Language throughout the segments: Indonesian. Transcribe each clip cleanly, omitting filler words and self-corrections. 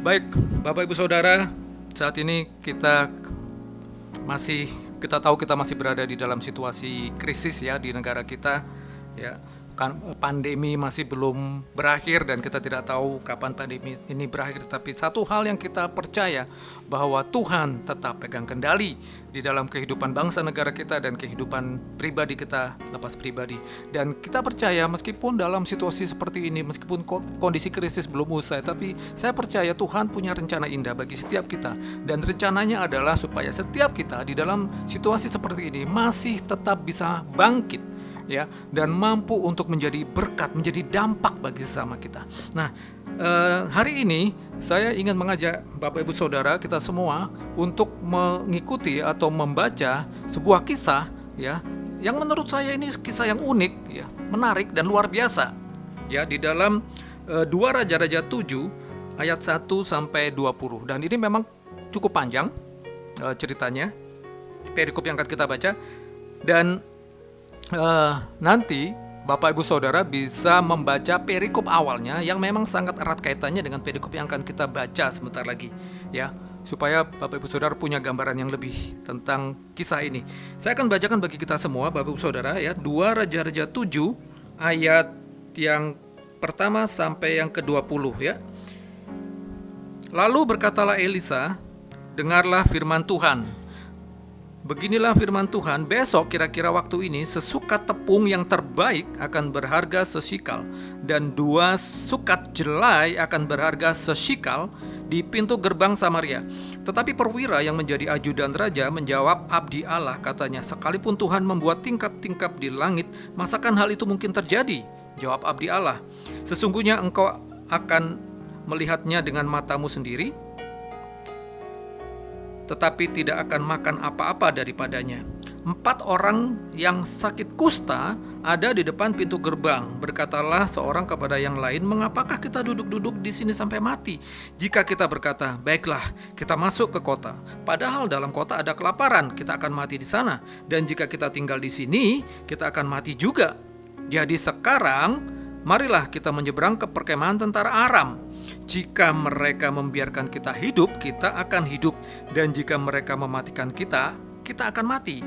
Baik, Bapak Ibu Saudara, saat ini kita tahu kita masih berada di dalam situasi krisis ya di negara kita ya. Pandemi masih belum berakhir dan kita tidak tahu kapan pandemi ini berakhir, tapi satu hal yang kita percaya bahwa Tuhan tetap pegang kendali di dalam kehidupan bangsa negara kita dan kehidupan pribadi kita lepas pribadi. Dan kita percaya meskipun dalam situasi seperti ini, meskipun kondisi krisis belum usai, tapi saya percaya Tuhan punya rencana indah bagi setiap kita. Dan rencananya adalah supaya setiap kita di dalam situasi seperti ini masih tetap bisa bangkit ya, dan mampu untuk menjadi berkat, menjadi dampak bagi sesama kita. Nah, hari ini saya ingin mengajak Bapak Ibu Saudara kita semua untuk mengikuti atau membaca sebuah kisah ya, yang menurut saya ini kisah yang unik ya, menarik dan luar biasa ya, di dalam 2 Raja-Raja 7 ayat 1 sampai 20. Dan ini memang cukup panjang ceritanya, perikop yang akan kita baca. Dan nanti Bapak Ibu Saudara bisa membaca perikop awalnya yang memang sangat erat kaitannya dengan perikop yang akan kita baca sebentar lagi ya, supaya Bapak Ibu Saudara punya gambaran yang lebih tentang kisah ini. Saya akan bacakan bagi kita semua Bapak Ibu Saudara ya, 2 Raja-Raja 7 ayat yang pertama sampai yang ke-20 ya. Lalu berkatalah Elisa, dengarlah firman Tuhan. Beginilah firman Tuhan, besok kira-kira waktu ini sesukat tepung yang terbaik akan berharga sesikal, dan 2 sukat jelai akan berharga sesikal di pintu gerbang Samaria. Tetapi perwira yang menjadi ajudan raja menjawab, abdi Allah, katanya, sekalipun Tuhan membuat tingkap-tingkap di langit, masakan hal itu mungkin terjadi? Jawab abdi Allah, sesungguhnya engkau akan melihatnya dengan matamu sendiri, tetapi tidak akan makan apa-apa daripadanya. 4 orang yang sakit kusta ada di depan pintu gerbang. Berkatalah seorang kepada yang lain, mengapakah kita duduk-duduk di sini sampai mati? Jika kita berkata, baiklah, kita masuk ke kota, padahal dalam kota ada kelaparan, kita akan mati di sana. Dan jika kita tinggal di sini, kita akan mati juga. Jadi sekarang, marilah kita menyeberang ke perkemahan tentara Aram. Jika mereka membiarkan kita hidup, kita akan hidup. Dan jika mereka mematikan kita, kita akan mati.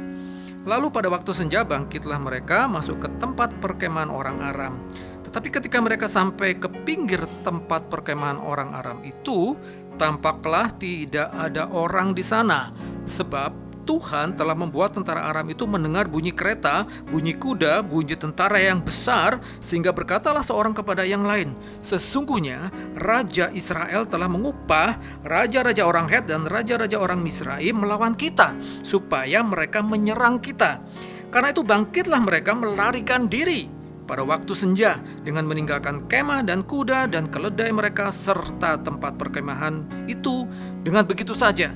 Lalu pada waktu senja bangkitlah mereka masuk ke tempat perkemahan orang Aram. Tetapi ketika mereka sampai ke pinggir tempat perkemahan orang Aram itu, tampaklah tidak ada orang di sana. Sebab Tuhan telah membuat tentara Aram itu mendengar bunyi kereta, bunyi kuda, bunyi tentara yang besar, sehingga berkatalah seorang kepada yang lain, sesungguhnya Raja Israel telah mengupah raja-raja orang Het dan raja-raja orang Misraim melawan kita, supaya mereka menyerang kita. Karena itu bangkitlah mereka melarikan diri pada waktu senja dengan meninggalkan kemah dan kuda dan keledai mereka serta tempat perkemahan itu. Dengan begitu saja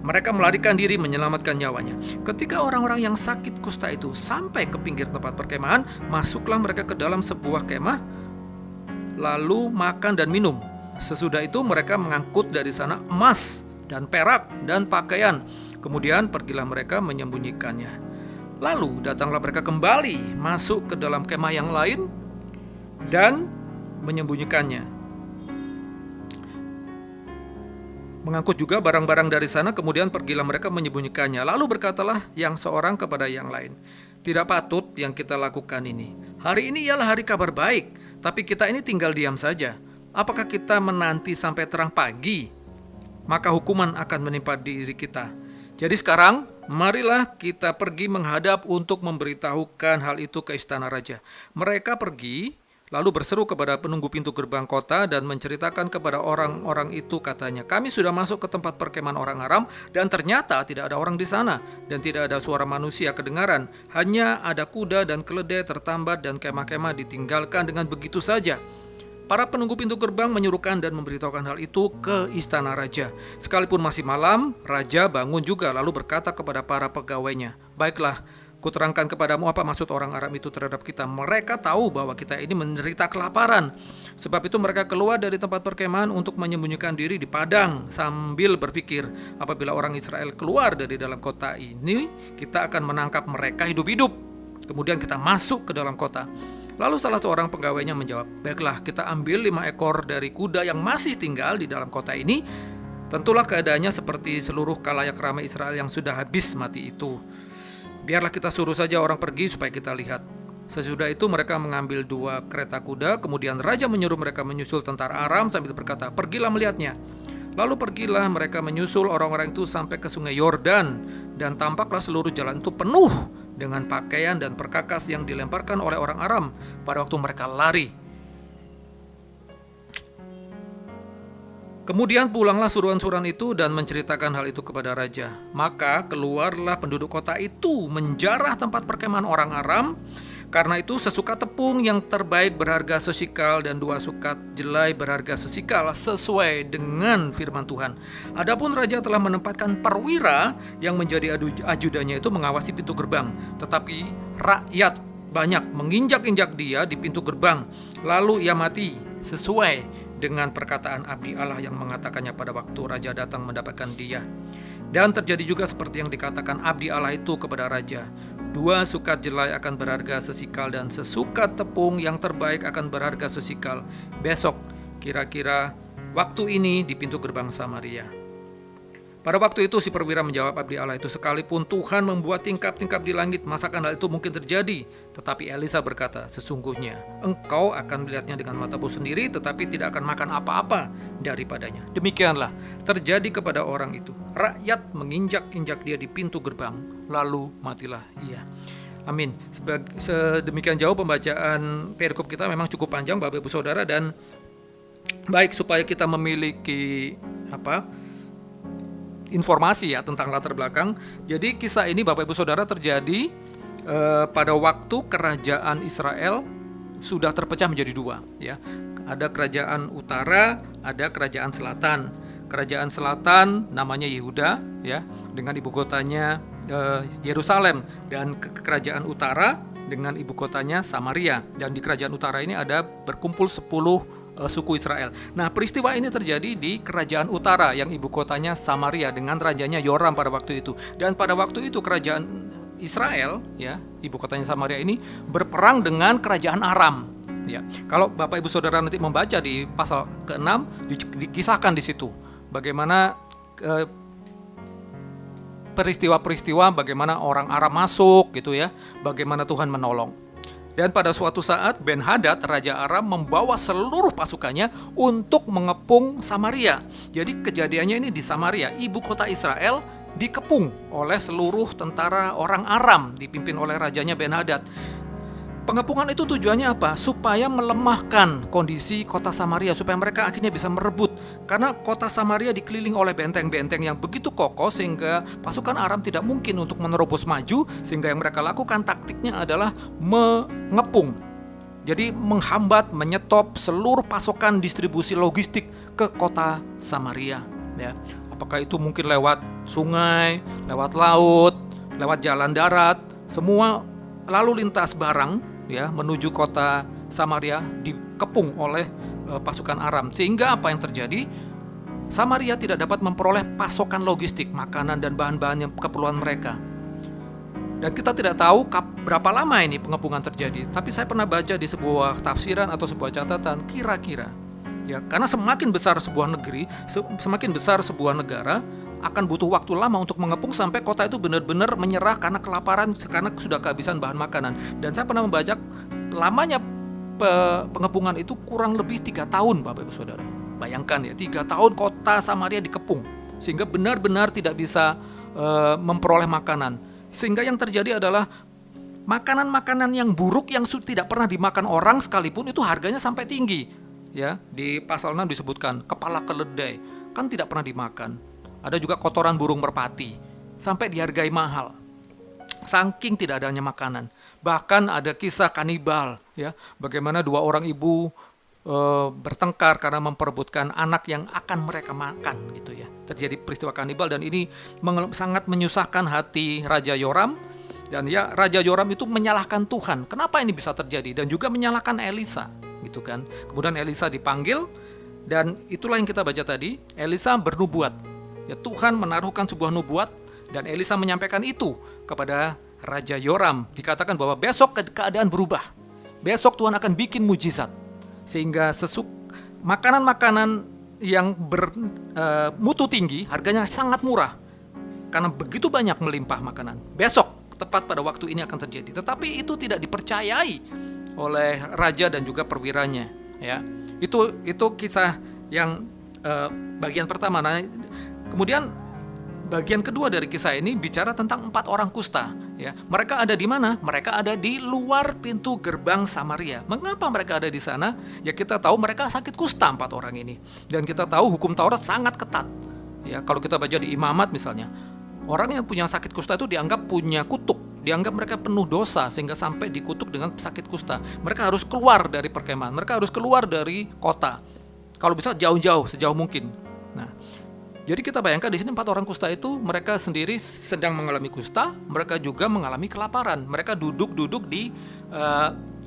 mereka melarikan diri menyelamatkan nyawanya. Ketika orang-orang yang sakit kusta itu sampai ke pinggir tempat perkemahan, masuklah mereka ke dalam sebuah kemah, lalu makan dan minum. Sesudah itu mereka mengangkut dari sana emas dan perak dan pakaian. Kemudian pergilah mereka menyembunyikannya. Lalu datanglah mereka kembali masuk ke dalam kemah yang lain dan menyembunyikannya. Mengangkut juga barang-barang dari sana, kemudian pergilah mereka menyembunyikannya. Lalu berkatalah yang seorang kepada yang lain, tidak patut yang kita lakukan ini. Hari ini ialah hari kabar baik, tapi kita ini tinggal diam saja. Apakah kita menanti sampai terang pagi? Maka hukuman akan menimpa diri kita. Jadi sekarang, marilah kita pergi menghadap untuk memberitahukan hal itu ke istana raja. Mereka pergi, lalu berseru kepada penunggu pintu gerbang kota dan menceritakan kepada orang-orang itu, katanya, kami sudah masuk ke tempat perkemahan orang Aram dan ternyata tidak ada orang di sana dan tidak ada suara manusia kedengaran. Hanya ada kuda dan keledai tertambat dan kemah-kemah ditinggalkan dengan begitu saja. Para penunggu pintu gerbang menyuruhkan dan memberitahukan hal itu ke istana raja. Sekalipun masih malam, raja bangun juga lalu berkata kepada para pegawainya, baiklah, kuterangkan kepadamu apa maksud orang Aram itu terhadap kita. Mereka tahu bahwa kita ini menderita kelaparan. Sebab itu mereka keluar dari tempat perkemahan untuk menyembunyikan diri di padang sambil berpikir, apabila orang Israel keluar dari dalam kota ini, kita akan menangkap mereka hidup-hidup. Kemudian kita masuk ke dalam kota. Lalu salah seorang pegawainya menjawab, "Baiklah, kita ambil 5 ekor dari kuda yang masih tinggal di dalam kota ini. Tentulah keadaannya seperti seluruh khalayak ramai Israel yang sudah habis mati itu. Biarlah kita suruh saja orang pergi supaya kita lihat." Sesudah itu mereka mengambil 2 kereta kuda. Kemudian raja menyuruh mereka menyusul tentara Aram sambil berkata, "Pergilah melihatnya." Lalu pergilah mereka menyusul orang-orang itu sampai ke sungai Yordan, dan tampaklah seluruh jalan itu penuh dengan pakaian dan perkakas yang dilemparkan oleh orang Aram pada waktu mereka lari. Kemudian pulanglah suruhan-suruhan itu dan menceritakan hal itu kepada raja. Maka keluarlah penduduk kota itu menjarah tempat perkemahan orang Aram. Karena itu sesukat tepung yang terbaik berharga sesikal dan 2 sukat jelai berharga sesikal sesuai dengan firman Tuhan. Adapun raja telah menempatkan perwira yang menjadi ajudannya itu mengawasi pintu gerbang. Tetapi rakyat banyak menginjak-injak dia di pintu gerbang. Lalu ia mati sesuai dengan perkataan abdi Allah yang mengatakannya pada waktu raja datang mendapatkan dia. Dan terjadi juga seperti yang dikatakan abdi Allah itu kepada raja. 2 sukat jelai akan berharga sesikal dan sesukat tepung yang terbaik akan berharga sesikal. Besok kira-kira waktu ini di pintu gerbang Samaria. Pada waktu itu si perwira menjawab abdi Allah itu, "Sekalipun Tuhan membuat tingkap-tingkap di langit, masakan hal itu mungkin terjadi?" Tetapi Elisa berkata, "Sesungguhnya engkau akan melihatnya dengan matamu sendiri, tetapi tidak akan makan apa-apa daripadanya." Demikianlah terjadi kepada orang itu. Rakyat menginjak-injak dia di pintu gerbang, lalu matilah ia. Amin. Sedemikian jauh pembacaan perikop kita, memang cukup panjang Bapak Ibu Saudara, dan baik supaya kita memiliki informasi ya tentang latar belakang. Jadi kisah ini Bapak Ibu Saudara terjadi pada waktu kerajaan Israel sudah terpecah menjadi 2 ya. Ada kerajaan utara, ada kerajaan selatan. Kerajaan selatan namanya Yehuda ya, dengan ibu kotanya Yerusalem, dan kerajaan utara dengan ibu kotanya Samaria. Dan di kerajaan utara ini ada berkumpul 10 suku Israel. Nah, peristiwa ini terjadi di kerajaan utara yang ibu kotanya Samaria dengan rajanya Yoram pada waktu itu. Dan pada waktu itu kerajaan Israel ya, ibu kotanya Samaria ini berperang dengan kerajaan Aram ya. Kalau Bapak Ibu Saudara nanti membaca di pasal ke-6 dikisahkan di situ bagaimana peristiwa-peristiwa bagaimana orang Aram masuk gitu ya, bagaimana Tuhan menolong. Dan pada suatu saat Ben-Hadad, Raja Aram, membawa seluruh pasukannya untuk mengepung Samaria. Jadi kejadiannya ini di Samaria, ibu kota Israel dikepung oleh seluruh tentara orang Aram dipimpin oleh rajanya Ben-Hadad. Pengepungan itu tujuannya apa? Supaya melemahkan kondisi kota Samaria, supaya mereka akhirnya bisa merebut. Karena kota Samaria dikelilingi oleh benteng-benteng yang begitu kokoh sehingga pasukan Aram tidak mungkin untuk menerobos maju. Sehingga yang mereka lakukan taktiknya adalah mengepung. Jadi menghambat, menyetop seluruh pasokan distribusi logistik ke kota Samaria ya. Apakah itu mungkin lewat sungai, lewat laut, lewat jalan darat, semua lalu lintas barang ya menuju kota Samaria dikepung oleh pasukan Aram. Sehingga apa yang terjadi? Samaria tidak dapat memperoleh pasokan logistik, makanan dan bahan-bahan yang keperluan mereka. Dan kita tidak tahu berapa lama ini pengepungan terjadi. Tapi saya pernah baca di sebuah tafsiran atau sebuah catatan, kira-kira ya, karena semakin besar sebuah negeri, semakin besar sebuah negara, akan butuh waktu lama untuk mengepung sampai kota itu benar-benar menyerah karena kelaparan, karena sudah kehabisan bahan makanan. Dan saya pernah membaca lamanya pengepungan itu kurang lebih 3 tahun Bapak Ibu Saudara. Bayangkan ya, 3 tahun kota Samaria dikepung sehingga benar-benar tidak bisa memperoleh makanan. Sehingga yang terjadi adalah makanan-makanan yang buruk yang tidak pernah dimakan orang sekalipun itu harganya sampai tinggi. Ya, di pasal 6 disebutkan kepala keledai kan tidak pernah dimakan. Ada juga kotoran burung merpati, sampai dihargai mahal. Saking tidak adanya makanan. Bahkan ada kisah kanibal, ya, bagaimana 2 orang ibu bertengkar karena memperebutkan anak yang akan mereka makan, gitu ya. Terjadi peristiwa kanibal dan ini sangat menyusahkan hati Raja Yoram. Dan ya, Raja Yoram itu menyalahkan Tuhan. Kenapa ini bisa terjadi? Dan juga menyalahkan Elisa, gitu kan. Kemudian Elisa dipanggil dan itulah yang kita baca tadi. Elisa bernubuat. Ya, Tuhan menaruhkan sebuah nubuat dan Elisa menyampaikan itu kepada Raja Yoram. Dikatakan bahwa besok keadaan berubah. Besok Tuhan akan bikin mujizat. Sehingga makanan-makanan yang bermutu tinggi, harganya sangat murah. Karena begitu banyak melimpah makanan. Besok, tepat pada waktu ini akan terjadi. Tetapi itu tidak dipercayai oleh raja dan juga perwiranya. Ya, itu kisah yang bagian pertama. Nah, kemudian bagian kedua dari kisah ini bicara tentang 4 orang kusta. Ya, mereka ada di mana? Mereka ada di luar pintu gerbang Samaria. Mengapa mereka ada di sana? Ya, kita tahu mereka sakit kusta 4 orang ini. Dan kita tahu hukum Taurat sangat ketat. Ya, kalau kita baca di Imamat misalnya, orang yang punya sakit kusta itu dianggap punya kutuk. Dianggap mereka penuh dosa sehingga sampai dikutuk dengan sakit kusta. Mereka harus keluar dari perkemahan. Mereka harus keluar dari kota. Kalau bisa jauh-jauh, sejauh mungkin. Nah, jadi kita bayangkan di sini 4 orang kusta itu mereka sendiri sedang mengalami kusta, mereka juga mengalami kelaparan. Mereka duduk-duduk di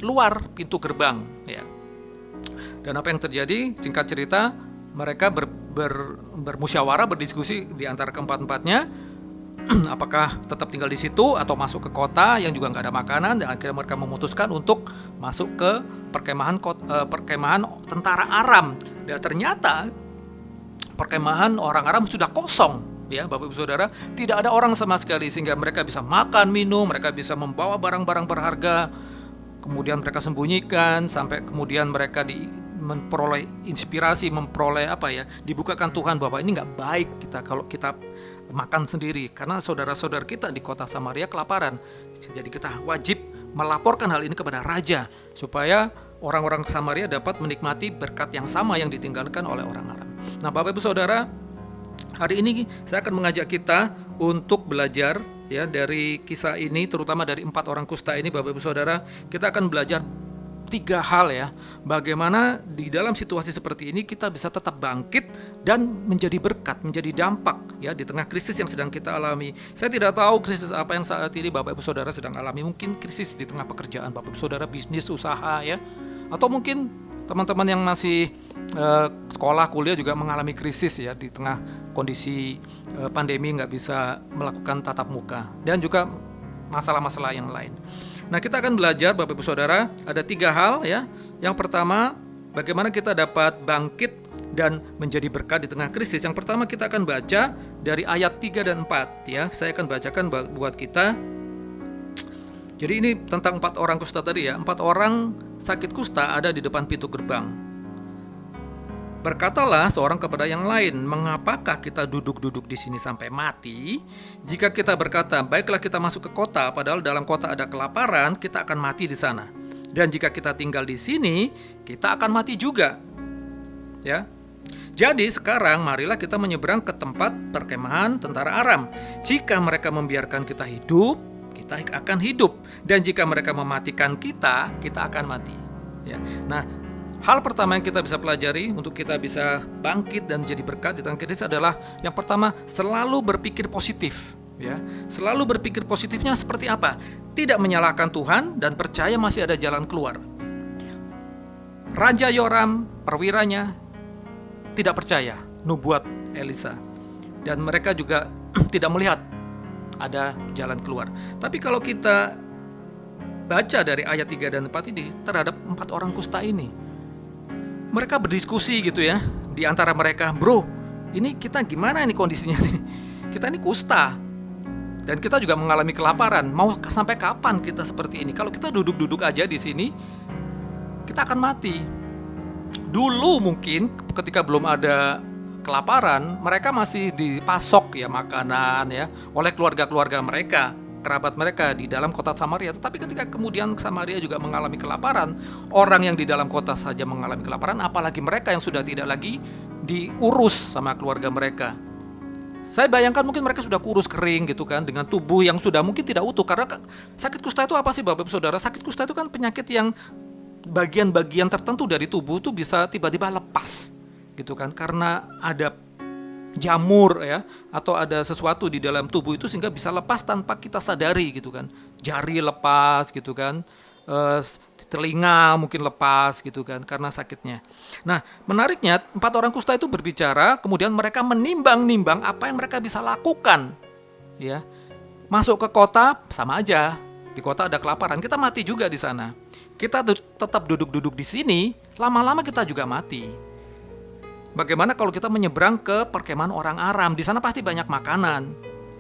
luar pintu gerbang. Ya. Dan apa yang terjadi? Singkat cerita, mereka bermusyawarah, berdiskusi di antara keempat-empatnya. Apakah tetap tinggal di situ atau masuk ke kota yang juga nggak ada makanan, dan akhirnya mereka memutuskan untuk masuk ke perkemahan tentara Aram. Dan ternyata perkemahan orang Aram sudah kosong, ya Bapak Ibu Saudara, tidak ada orang sama sekali, sehingga mereka bisa makan, minum, mereka bisa membawa barang-barang berharga, kemudian mereka sembunyikan sampai kemudian mereka memperoleh inspirasi, dibukakan Tuhan bahwa ini nggak baik kalau kita makan sendiri, karena saudara-saudara kita di kota Samaria kelaparan. Jadi kita wajib melaporkan hal ini kepada raja supaya orang-orang Samaria dapat menikmati berkat yang sama yang ditinggalkan oleh orang Aram. Nah, Bapak Ibu Saudara, hari ini saya akan mengajak kita untuk belajar ya dari kisah ini, terutama dari 4 orang kusta ini. Bapak Ibu Saudara, kita akan belajar 3 hal ya, bagaimana di dalam situasi seperti ini kita bisa tetap bangkit dan menjadi berkat, menjadi dampak ya di tengah krisis yang sedang kita alami. Saya tidak tahu krisis apa yang saat ini Bapak Ibu Saudara sedang alami. Mungkin krisis di tengah pekerjaan Bapak Ibu Saudara, bisnis, usaha ya, atau mungkin teman-teman yang masih sekolah, kuliah juga mengalami krisis ya di tengah kondisi pandemi, nggak bisa melakukan tatap muka, dan juga masalah-masalah yang lain. Nah, kita akan belajar Bapak Ibu Saudara, ada 3 hal ya. Yang pertama, bagaimana kita dapat bangkit dan menjadi berkat di tengah krisis. Yang pertama kita akan baca dari ayat 3 dan 4 ya. Saya akan bacakan buat kita. Jadi ini tentang 4 orang kusta tadi ya. 4 orang sakit kusta ada di depan pintu gerbang. Berkatalah seorang kepada yang lain, mengapakah kita duduk-duduk di sini sampai mati? Jika kita berkata, baiklah kita masuk ke kota, padahal dalam kota ada kelaparan, kita akan mati di sana. Dan jika kita tinggal di sini, kita akan mati juga. Ya. Jadi sekarang marilah kita menyeberang ke tempat perkemahan tentara Aram. Jika mereka membiarkan kita hidup, kita akan hidup. Dan jika mereka mematikan kita akan mati. Ya. Nah, hal pertama yang kita bisa pelajari untuk kita bisa bangkit dan menjadi berkat di tengah krisis adalah yang pertama, selalu berpikir positif. Ya, selalu berpikir positifnya seperti apa? Tidak menyalahkan Tuhan dan percaya masih ada jalan keluar. Raja Yoram, perwiranya, tidak percaya nubuat Elisa, dan mereka juga tidak melihat ada jalan keluar. Tapi kalau kita baca dari ayat 3 dan 4 ini terhadap 4 orang kusta ini, mereka berdiskusi gitu ya di antara mereka, bro, ini kita gimana ini kondisinya nih? Kita ini kusta dan kita juga mengalami kelaparan. Mau sampai kapan kita seperti ini? Kalau kita duduk-duduk aja di sini, kita akan mati. Dulu mungkin ketika belum ada kelaparan, mereka masih dipasok ya makanan ya oleh keluarga-keluarga mereka, kerabat mereka di dalam kota Samaria. Tetapi ketika kemudian Samaria juga mengalami kelaparan, orang yang di dalam kota saja mengalami kelaparan, apalagi mereka yang sudah tidak lagi diurus sama keluarga mereka. Saya bayangkan mungkin mereka sudah kurus kering gitu kan, dengan tubuh yang sudah mungkin tidak utuh. Karena sakit kusta itu apa sih Bapak Ibu Saudara? Sakit kusta itu kan penyakit yang bagian-bagian tertentu dari tubuh itu bisa tiba-tiba lepas gitu kan, karena ada jamur ya, atau ada sesuatu di dalam tubuh itu sehingga bisa lepas tanpa kita sadari gitu kan. Jari lepas gitu kan, telinga mungkin lepas gitu kan karena sakitnya. Nah, menariknya 4 orang kusta itu berbicara, kemudian mereka menimbang-nimbang apa yang mereka bisa lakukan. Ya. Masuk ke kota sama aja. Di kota ada kelaparan, kita mati juga di sana. kita tetap duduk-duduk di sini, lama-lama kita juga mati. Bagaimana kalau kita menyeberang ke perkemahan orang Aram? Di sana pasti banyak makanan.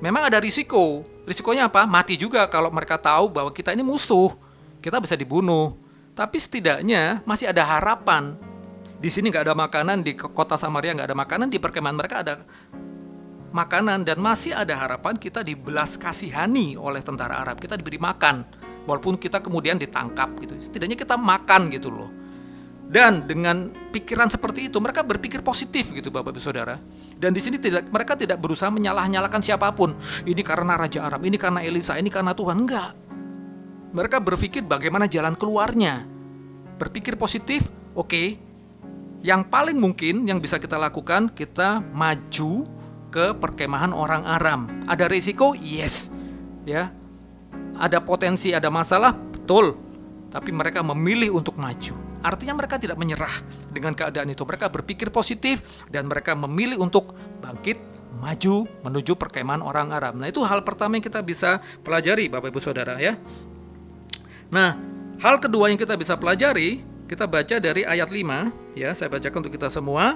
Memang ada risiko. Risikonya apa? Mati juga kalau mereka tahu bahwa kita ini musuh. Kita bisa dibunuh. Tapi setidaknya masih ada harapan. Di sini nggak ada makanan, di kota Samaria nggak ada makanan, di perkemahan mereka ada makanan, dan masih ada harapan kita dibelas kasihani oleh tentara Arab. Kita diberi makan, walaupun kita kemudian ditangkap gitu. Setidaknya kita makan gitu loh. Dan dengan pikiran seperti itu, mereka berpikir positif gitu Bapak Ibu Saudara. Dan di sini mereka tidak berusaha menyalah-nyalahkan siapapun. Ini karena Raja Aram, ini karena Elisa, ini karena Tuhan. Enggak. Mereka berpikir bagaimana jalan keluarnya. Berpikir positif, oke. Yang paling mungkin yang bisa kita lakukan, kita maju ke perkemahan orang Aram. Ada risiko? Yes. Ya. Ada potensi, ada masalah? Betul. Tapi mereka memilih untuk maju. Artinya mereka tidak menyerah dengan keadaan itu. Mereka berpikir positif dan mereka memilih untuk bangkit, maju menuju perkemahan orang Aram. Nah, itu hal pertama yang kita bisa pelajari Bapak Ibu Saudara ya. Nah, hal kedua yang kita bisa pelajari, kita baca dari ayat 5 ya, saya bacakan untuk kita semua.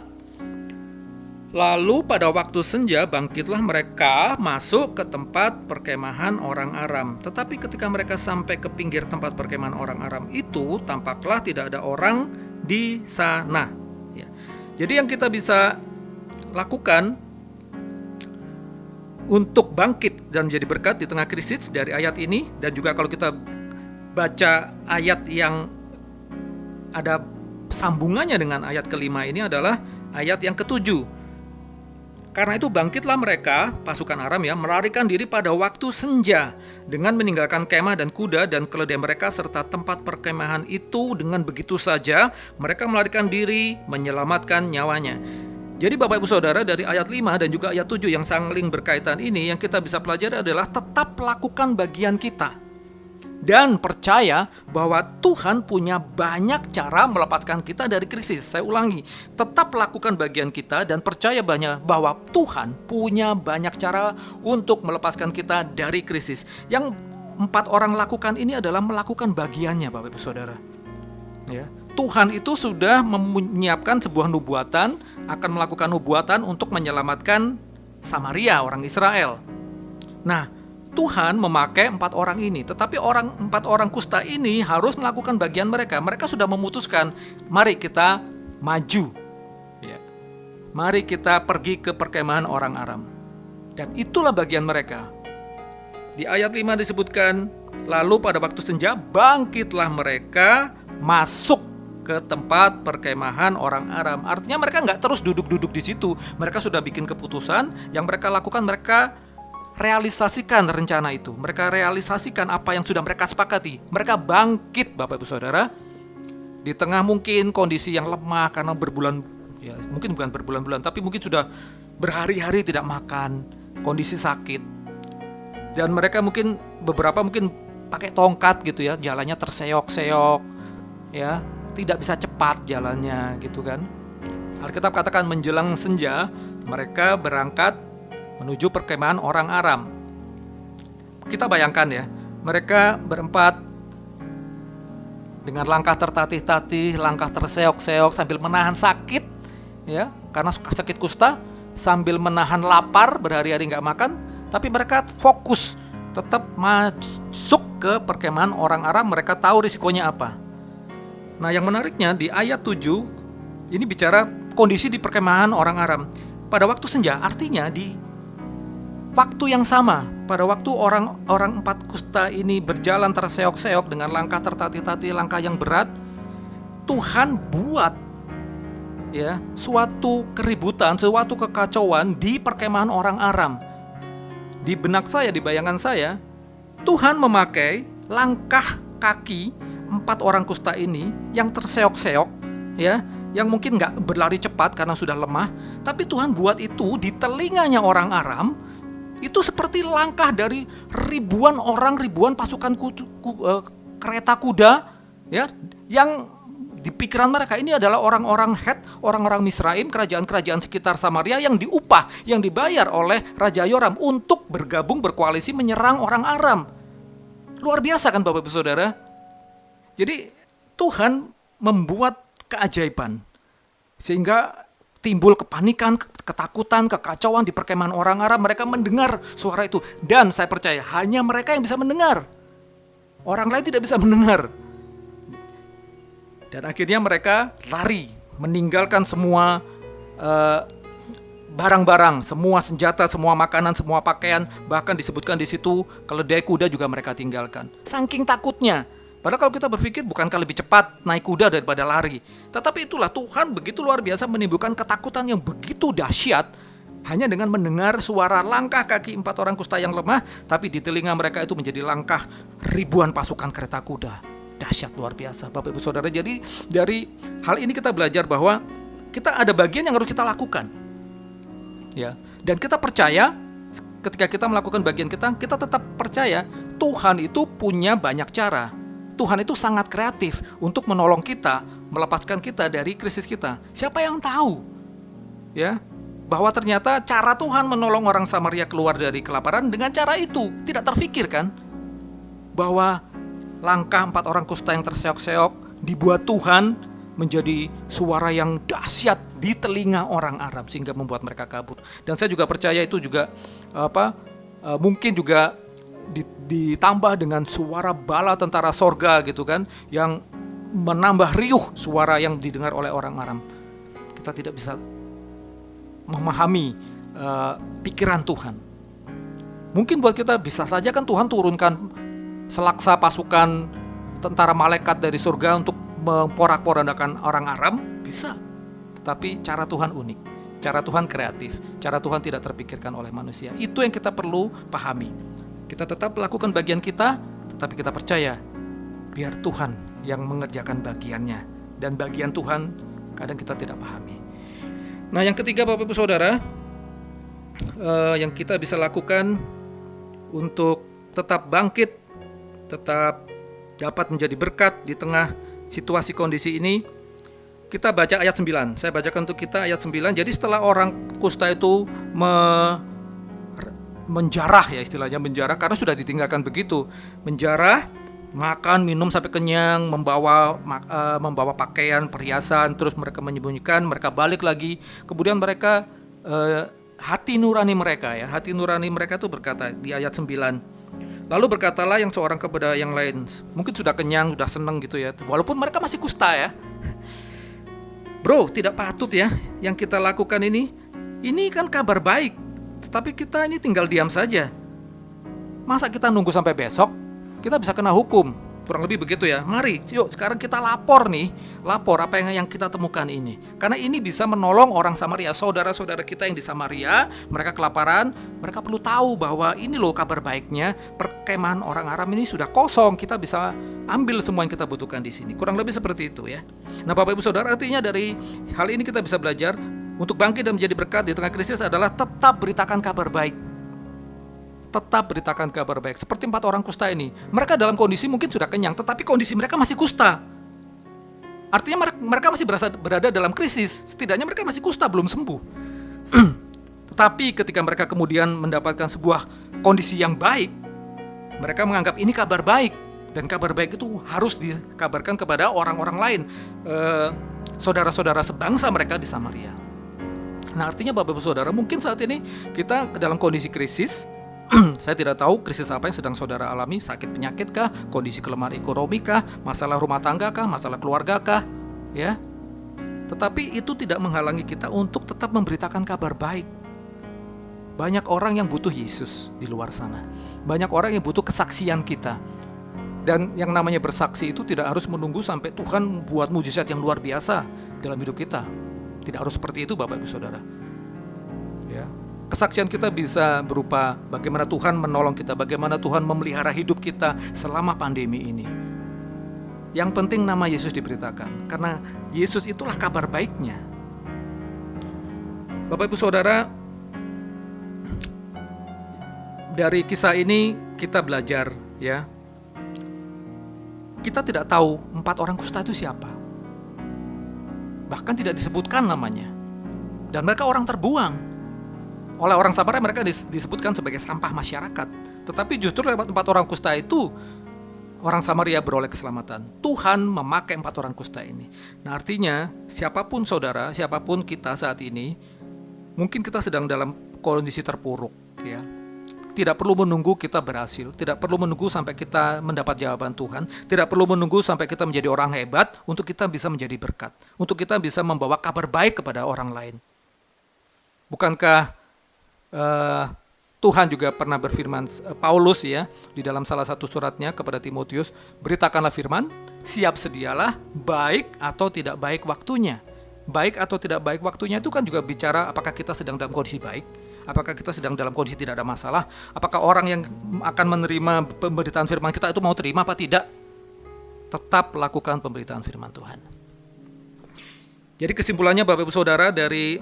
Lalu pada waktu senja bangkitlah mereka masuk ke tempat perkemahan orang Aram. Tetapi ketika mereka sampai ke pinggir tempat perkemahan orang Aram itu, tampaklah tidak ada orang di sana. Ya. Jadi yang kita bisa lakukan untuk bangkit dan menjadi berkat di tengah krisis dari ayat ini, dan juga kalau kita baca ayat yang ada sambungannya dengan ayat kelima ini adalah ayat yang ketujuh. Karena itu bangkitlah mereka, pasukan Aram ya, melarikan diri pada waktu senja dengan meninggalkan kemah dan kuda dan keledai mereka serta tempat perkemahan itu. Dengan begitu saja mereka melarikan diri, menyelamatkan nyawanya. Jadi Bapak Ibu Saudara, dari ayat 5 dan juga ayat 7 yang saling berkaitan ini, yang kita bisa pelajari adalah tetap lakukan bagian kita. Dan percaya bahwa Tuhan punya banyak cara melepaskan kita dari krisis. Saya ulangi, tetap lakukan bagian kita dan percaya bahwa Tuhan punya banyak cara untuk melepaskan kita dari krisis. Yang 4 orang lakukan ini adalah melakukan bagiannya Bapak Ibu Saudara. Ya. Tuhan itu sudah menyiapkan sebuah nubuatan, akan melakukan nubuatan untuk menyelamatkan Samaria, orang Israel. Nah, Tuhan memakai 4 orang ini, tetapi 4 orang kusta ini harus melakukan bagian mereka. Mereka sudah memutuskan, mari kita maju. Ya. Mari kita pergi ke perkemahan orang Aram. Dan itulah bagian mereka. Di ayat 5 disebutkan, lalu pada waktu senja bangkitlah mereka masuk ke tempat perkemahan orang Aram. Artinya mereka nggak terus duduk-duduk di situ. Mereka sudah bikin keputusan, yang mereka lakukan, mereka realisasikan rencana itu. Mereka realisasikan apa yang sudah mereka sepakati. Mereka bangkit Bapak Ibu Saudara. Di tengah mungkin kondisi yang lemah karena ya mungkin bukan berbulan-bulan, tapi mungkin sudah berhari-hari tidak makan, kondisi sakit. Dan mereka mungkin beberapa pakai tongkat gitu ya, jalannya terseok-seok ya, tidak bisa cepat jalannya gitu kan. Alkitab katakan menjelang senja mereka berangkat menuju perkemahan orang Aram. Kita bayangkan ya, mereka berempat dengan langkah tertatih-tatih, langkah terseok-seok sambil menahan sakit, ya, karena sakit kusta, sambil menahan lapar, berhari-hari nggak makan, tapi mereka fokus tetap masuk ke perkemahan orang Aram. Mereka tahu risikonya apa. Nah, yang menariknya di ayat 7 ini bicara kondisi di perkemahan orang Aram pada waktu senja, artinya di waktu yang sama, pada waktu orang 4 kusta ini berjalan terseok-seok dengan langkah tertatih-tatih, langkah yang berat, Tuhan buat ya suatu keributan, suatu kekacauan di perkemahan orang Aram. Di benak saya, di bayangan saya, Tuhan memakai langkah kaki 4 orang kusta ini yang terseok-seok, ya, yang mungkin nggak berlari cepat karena sudah lemah, tapi Tuhan buat itu di telinganya orang Aram. Itu seperti langkah dari ribuan orang, ribuan pasukan kereta kuda, ya, yang di pikiran mereka ini adalah orang-orang Het, orang-orang Misraim, kerajaan-kerajaan sekitar Samaria yang diupah, yang dibayar oleh Raja Yoram untuk bergabung berkoalisi menyerang orang Aram. Luar biasa kan Bapak Ibu Saudara? Jadi Tuhan membuat keajaiban sehingga timbul kepanikan, ketakutan, kekacauan di perkemahan orang Arab. Mereka mendengar suara itu, dan saya percaya hanya mereka yang bisa mendengar. Orang lain tidak bisa mendengar. Dan akhirnya mereka lari, meninggalkan semua barang-barang, semua senjata, semua makanan, semua pakaian, bahkan disebutkan di situ keledai kuda juga mereka tinggalkan. Saking takutnya. Padahal kalau kita berpikir, bukankah lebih cepat naik kuda daripada lari? Tetapi itulah, Tuhan begitu luar biasa menimbulkan ketakutan yang begitu dahsyat hanya dengan mendengar suara langkah kaki 4 orang kusta yang lemah, tapi di telinga mereka itu menjadi langkah ribuan pasukan kereta kuda. Dahsyat luar biasa, Bapak Ibu Saudara. Jadi dari hal ini kita belajar bahwa kita ada bagian yang harus kita lakukan. Ya, dan kita percaya ketika kita melakukan bagian kita tetap percaya Tuhan itu punya banyak cara. Tuhan itu sangat kreatif untuk menolong kita, melepaskan kita dari krisis kita. Siapa yang tahu? Ya, bahwa ternyata cara Tuhan menolong orang Samaria keluar dari kelaparan dengan cara itu. Tidak terfikirkan bahwa langkah 4 orang kusta yang terseok-seok dibuat Tuhan menjadi suara yang dahsyat di telinga orang Arab sehingga membuat mereka kabur. Dan saya juga percaya itu juga mungkin juga ditambah dengan suara bala tentara sorga gitu kan, yang menambah riuh suara yang didengar oleh orang Aram. Kita tidak bisa memahami pikiran Tuhan. Mungkin buat kita bisa saja kan Tuhan turunkan selaksa pasukan tentara malaikat dari surga untuk memporak-porandakan orang Aram, bisa. Tetapi cara Tuhan unik, cara Tuhan kreatif, cara Tuhan tidak terpikirkan oleh manusia. Itu yang kita perlu pahami. Kita tetap lakukan bagian kita, tetapi kita percaya biar Tuhan yang mengerjakan bagiannya. Dan bagian Tuhan kadang kita tidak pahami. Nah, yang ketiga Bapak Ibu Saudara, yang kita bisa lakukan untuk tetap bangkit, tetap dapat menjadi berkat di tengah situasi kondisi ini, kita baca ayat 9. Saya bacakan untuk kita ayat 9. Jadi setelah orang kusta itu menjarah, ya istilahnya menjarah, karena sudah ditinggalkan begitu, menjarah, makan, minum sampai kenyang, membawa pakaian, perhiasan, terus mereka menyembunyikan, mereka balik lagi. Kemudian mereka hati nurani mereka itu berkata di ayat 9. Lalu berkatalah yang seorang kepada yang lain, mungkin sudah kenyang, sudah senang gitu ya, walaupun mereka masih kusta ya. Bro, tidak patut ya yang kita lakukan ini. Ini kan kabar baik. Tetapi kita ini tinggal diam saja. Masa kita nunggu sampai besok? Kita bisa kena hukum. Kurang lebih begitu ya. Mari, yuk sekarang kita lapor apa yang kita temukan ini. Karena ini bisa menolong orang Samaria, saudara-saudara kita yang di Samaria, mereka kelaparan, mereka perlu tahu bahwa ini loh kabar baiknya, perkemahan orang Aram ini sudah kosong, kita bisa ambil semua yang kita butuhkan di sini. Kurang lebih seperti itu ya. Nah, Bapak Ibu Saudara, artinya dari hal ini kita bisa belajar untuk bangkit dan menjadi berkat di tengah krisis adalah tetap beritakan kabar baik. Tetap beritakan kabar baik. Seperti 4 orang kusta ini. Mereka dalam kondisi mungkin sudah kenyang, tetapi kondisi mereka masih kusta. Artinya mereka masih berada dalam krisis. Setidaknya mereka masih kusta, belum sembuh. Tetapi ketika mereka kemudian mendapatkan sebuah kondisi yang baik, mereka menganggap ini kabar baik. Dan kabar baik itu harus dikabarkan kepada orang-orang lain, saudara-saudara sebangsa mereka di Samaria. Nah, artinya Bapak Ibu Saudara, mungkin saat ini kita dalam kondisi krisis. Saya tidak tahu krisis apa yang sedang saudara alami, sakit penyakit kah, kondisi kelemahan ekonomi kah, masalah rumah tangga kah, masalah keluarga kah, ya. Tetapi itu tidak menghalangi kita untuk tetap memberitakan kabar baik. Banyak orang yang butuh Yesus di luar sana. Banyak orang yang butuh kesaksian kita. Dan yang namanya bersaksi itu tidak harus menunggu sampai Tuhan buat mujizat yang luar biasa dalam hidup kita. Tidak harus seperti itu Bapak Ibu Saudara. Ya. Kesaksian kita bisa berupa bagaimana Tuhan menolong kita, bagaimana Tuhan memelihara hidup kita selama pandemi ini. Yang penting nama Yesus diberitakan, karena Yesus itulah kabar baiknya. Bapak Ibu Saudara, dari kisah ini kita belajar ya. Kita tidak tahu 4 orang kusta itu siapa. Bahkan tidak disebutkan namanya. Dan mereka orang terbuang. Oleh orang Samaria mereka disebutkan sebagai sampah masyarakat. Tetapi justru lewat 4 orang kusta itu orang Samaria beroleh keselamatan. Tuhan memakai 4 orang kusta ini. Nah, artinya siapapun saudara, siapapun kita saat ini, mungkin kita sedang dalam kondisi terpuruk, ya. Tidak perlu menunggu kita berhasil, tidak perlu menunggu sampai kita mendapat jawaban Tuhan, tidak perlu menunggu sampai kita menjadi orang hebat untuk kita bisa menjadi berkat, untuk kita bisa membawa kabar baik kepada orang lain. Bukankah Tuhan juga pernah berfirman, Paulus ya, di dalam salah satu suratnya kepada Timotius, beritakanlah firman, siap sedialah, baik atau tidak baik waktunya. Baik atau tidak baik waktunya itu kan juga bicara apakah kita sedang dalam kondisi baik, apakah kita sedang dalam kondisi tidak ada masalah, apakah orang yang akan menerima pemberitaan firman kita itu mau terima apa tidak. Tetap lakukan pemberitaan firman Tuhan. Jadi kesimpulannya Bapak Ibu Saudara dari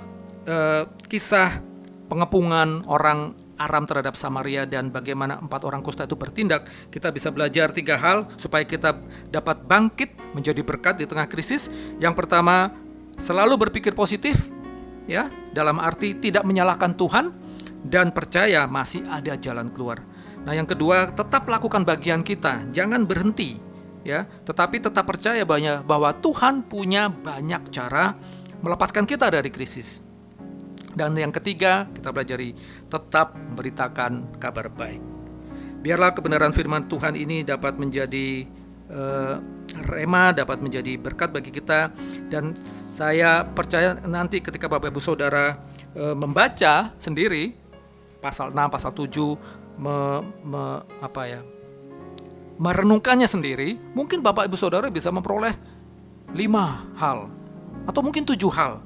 kisah pengepungan orang Aram terhadap Samaria dan bagaimana 4 orang kusta itu bertindak, kita bisa belajar 3 hal supaya kita dapat bangkit menjadi berkat di tengah krisis. Yang pertama, selalu berpikir positif, ya, dalam arti tidak menyalahkan Tuhan dan percaya masih ada jalan keluar. Nah, yang kedua, tetap lakukan bagian kita, jangan berhenti, ya, tetapi tetap percaya bahwa Tuhan punya banyak cara melepaskan kita dari krisis. Dan yang ketiga, kita pelajari tetap memberitakan kabar baik. Biarlah kebenaran firman Tuhan ini dapat menjadi rema, dapat menjadi berkat bagi kita. Dan saya percaya nanti ketika Bapak Ibu Saudara membaca sendiri pasal 6, pasal 7, merenungkannya sendiri, mungkin Bapak Ibu Saudara bisa memperoleh 5 hal atau mungkin 7 hal,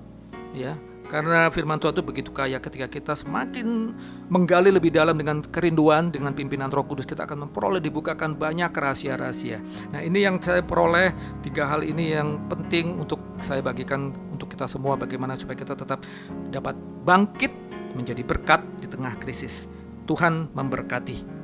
ya. Karena firman Tuhan itu begitu kaya, ketika kita semakin menggali lebih dalam dengan kerinduan, dengan pimpinan Roh Kudus, kita akan memperoleh dibukakan banyak rahasia-rahasia. Nah, ini yang saya peroleh, 3 hal ini yang penting untuk saya bagikan untuk kita semua, bagaimana supaya kita tetap dapat bangkit menjadi berkat di tengah krisis. Tuhan memberkati.